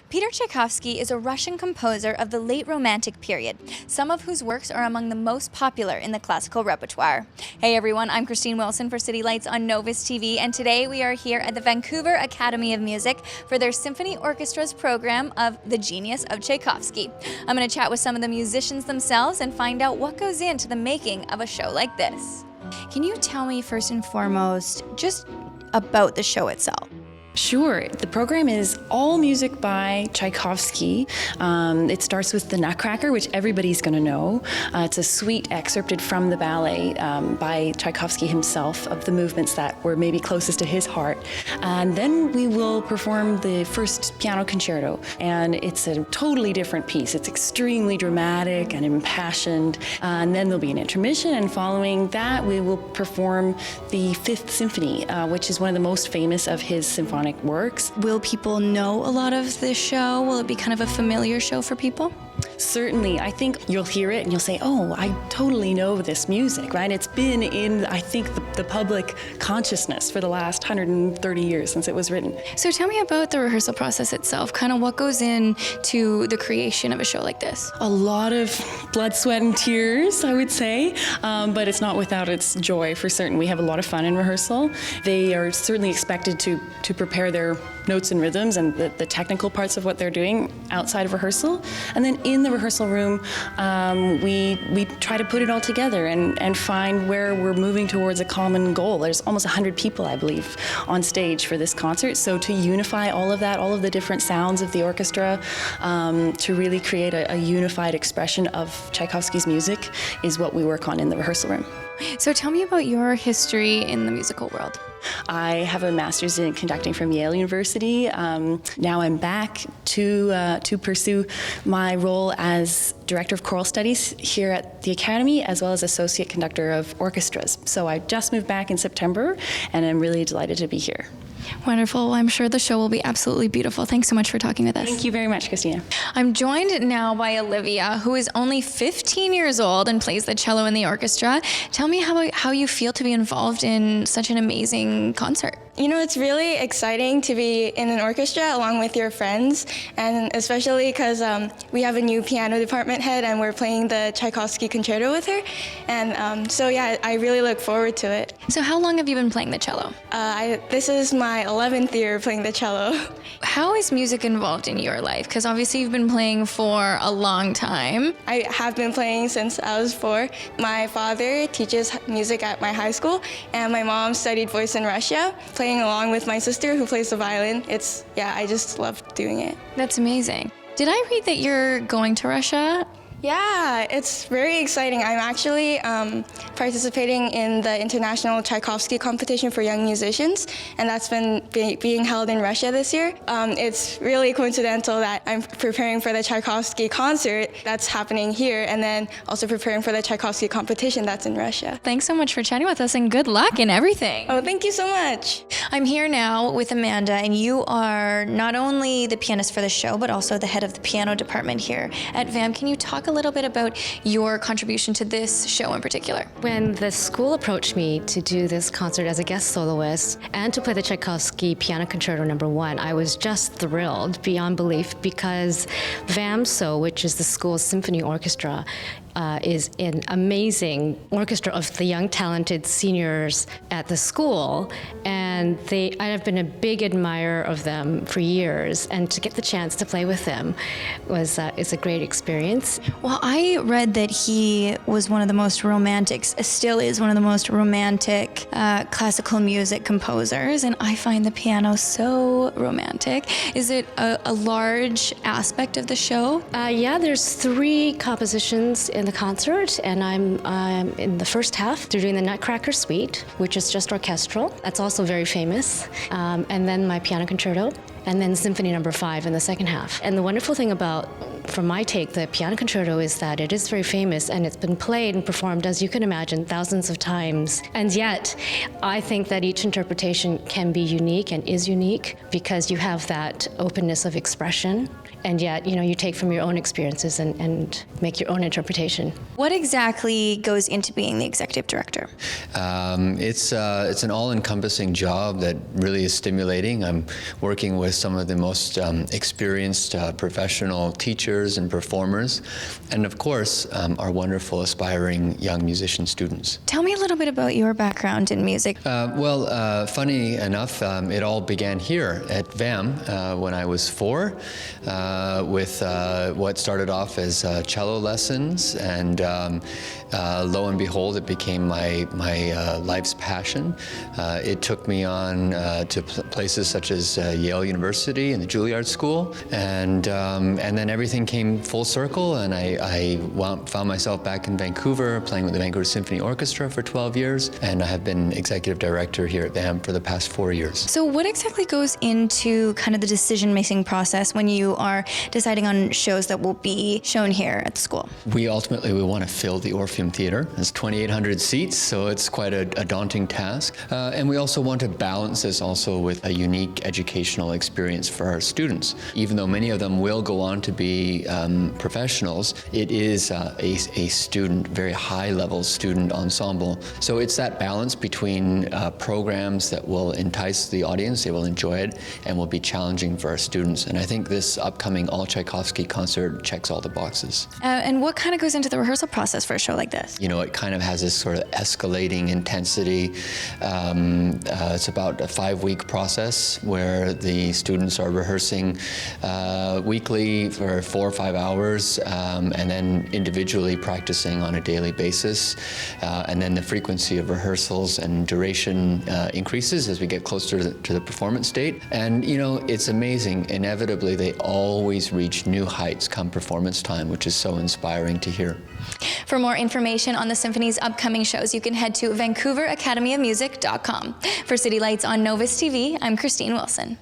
Peter Tchaikovsky is a Russian composer of the late Romantic period, some of whose works are among the most popular in the classical repertoire. Hey everyone, I'm Christine Wilson for City Lights on Novus TV, and today we are here at the Vancouver Academy of Music for their Symphony Orchestra's program of The Genius of Tchaikovsky. I'm going to chat with some of the musicians themselves and find out what goes into the making of a show like this. Can you tell me first and foremost just about the show itself? Sure. The program is all music by Tchaikovsky. It starts with the Nutcracker, which everybody's going to know. It's a suite excerpted from the ballet by Tchaikovsky himself of the movements that were maybe closest to his heart. And then we will perform the first piano concerto. And it's a totally different piece. It's extremely dramatic and impassioned. And then there'll be an intermission. And following that, we will perform the Fifth Symphony, which is one of the most famous of his symphonic works. Will people know a lot of this show? Will it be kind of a familiar show for people? Certainly. I think you'll hear it and you'll say, oh, I totally know this music, right? It's been in, I think, the public consciousness for the last 130 years since it was written. So tell me about the rehearsal process itself, kind of what goes into the creation of a show like this? A lot of blood, sweat, and tears, I would say, but it's not without its joy for certain. We have a lot of fun in rehearsal. They are certainly expected to prepare their notes and rhythms and the technical parts of what they're doing outside of rehearsal. And then in the rehearsal room, we try to put it all together and find where we're moving towards a common goal. There's almost 100 people, I believe, on stage for this concert. So to unify all of that, all of the different sounds of the orchestra, to really create a unified expression of Tchaikovsky's music is what we work on in the rehearsal room. So tell me about your history in the musical world. I have a master's in conducting from Yale University. Now I'm back to pursue my role as Director of Choral Studies here at the Academy, as well as Associate Conductor of Orchestras. So I just moved back in September, and I'm really delighted to be here. Wonderful. Well, I'm sure the show will be absolutely beautiful. Thanks so much for talking with us. Thank you very much, Christina. I'm joined now by Olivia, who is only 15 years old and plays the cello in the orchestra. Tell me how you feel to be involved in such an amazing concert. You know, it's really exciting to be in an orchestra along with your friends, and especially because we have a new piano department head and we're playing the Tchaikovsky concerto with her. And so, yeah, I really look forward to it. So how long have you been playing the cello? This is my 11th year playing the cello. How is music involved in your life? Because obviously you've been playing for a long time. I have been playing since I was 4. My father teaches music at my high school, and my mom studied voice in Russia, playing along with my sister who plays the violin. I just love doing it. That's amazing. Did I read that you're going to Russia? Yeah, it's very exciting. I'm actually participating in the International Tchaikovsky competition for young musicians, and that's been being held in Russia this year. It's really coincidental that I'm preparing for the Tchaikovsky concert that's happening here, and then also preparing for the Tchaikovsky competition that's in Russia. Thanks so much for chatting with us, and good luck in everything. Oh, thank you so much. I'm here now with Amanda, and you are not only the pianist for the show, but also the head of the piano department here at VAM. Can you talk a little bit about your contribution to this show in particular? When the school approached me to do this concert as a guest soloist and to play the Tchaikovsky Piano Concerto No. 1, I was just thrilled beyond belief because VAMSO, which is the school's symphony orchestra, is an amazing orchestra of the young, talented seniors at the school, and I have been a big admirer of them for years, and to get the chance to play with them is a great experience. Well, I read that he was one of the most romantic, still is one of the most romantic classical music composers, and I find the piano so romantic. Is it a large aspect of the show? Yeah, there's 3 compositions in the concert, and I'm in the first half. They're doing the Nutcracker Suite, which is just orchestral. That's also very famous. And then my piano concerto, and then Symphony No. 5 in the second half. And the wonderful thing about, from my take, the piano concerto is that it is very famous, and it's been played and performed, as you can imagine, thousands of times. And yet, I think that each interpretation can be unique and is unique because you have that openness of expression, and yet, you take from your own experiences and make your own interpretation. What exactly goes into being the executive director? It's an all-encompassing job that really is stimulating. I'm working with with some of the most experienced professional teachers and performers, and of course, our wonderful aspiring young musician students. Tell me a little bit about your background in music. Funny enough, it all began here at VAM when I was 4 with what started off as cello lessons, and lo and behold, it became my life's passion. It took me on to places such as Yale University and the Juilliard School, and then everything came full circle, and I found myself back in Vancouver playing with the Vancouver Symphony Orchestra for 12 years, and I have been executive director here at VAM for the past 4 years. So what exactly goes into kind of the decision-making process when you are deciding on shows that will be shown here at the school? We want to fill the Orpheum Theater. It's 2,800 seats, so it's quite a daunting task. And we also want to balance this also with a unique educational experience for our students. Even though many of them will go on to be professionals, it is a student, very high-level student ensemble. So it's that balance between programs that will entice the audience, they will enjoy it, and will be challenging for our students. And I think this upcoming all Tchaikovsky concert checks all the boxes. And what kind of goes into the rehearsal process for a show like this? You know, it kind of has this sort of escalating intensity. It's about a 5-week process where the students are rehearsing weekly for 4 or 5 hours, and then individually practicing on a daily basis. And then the frequency of rehearsals and duration increases as we get closer to the performance date. And you know, it's amazing. Inevitably, they always reach new heights come performance time, which is so inspiring to hear. For more information on the Symphony's upcoming shows, you can head to VancouverAcademyofMusic.com. For City Lights on Novus TV, I'm Christine Wilson.